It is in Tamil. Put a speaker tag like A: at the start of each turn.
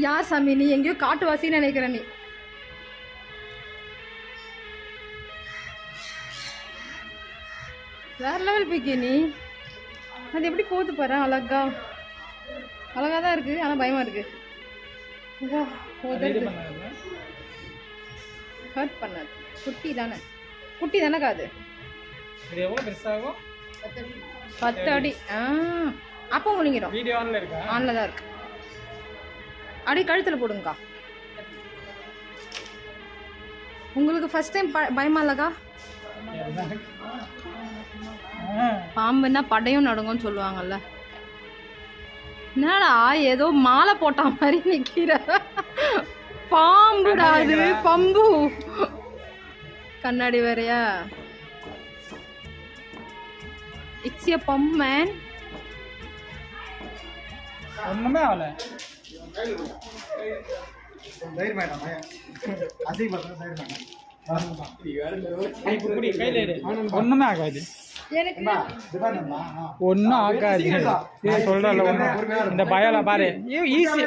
A: யார் சாமி நீ? எங்கேயோ காட்டுவாசின்னு நினைக்கிற நீ. வேற லெவல் பிக்கி நீ. அது எப்படி போது பாரு, அழகா அழகா தான் இருக்கு. ஆனால் பயமா இருக்கு. ஹர்ட் பண்ணாது. குட்டி தானே, குட்டி தானே காது. 10 அடி. அப்போ முழுங்கிடும். ஆன்ல தான் இருக்கு. அடி கழுத்தில் போடுங்கக்கா. உங்களுக்கு ஃபர்ஸ்ட் டைம் பயமா இல்லக்கா? பாம்புன்னா படையும் நடுங்கன்னு சொல்லுவாங்கல்ல. என்னடா ஏதோ மாலை போட்ட மாதிரி நிக்கிற. பாம்புடா அது, பம்பு. கண்ணாடி வேறையா? It's a pump man.
B: ஒண்ணுமே ஆகல. ஒண்ணுமே ஆகாது. ஒன்னும் ஆகாது. சொல்றல இந்த பயல பாரு ஈஸி.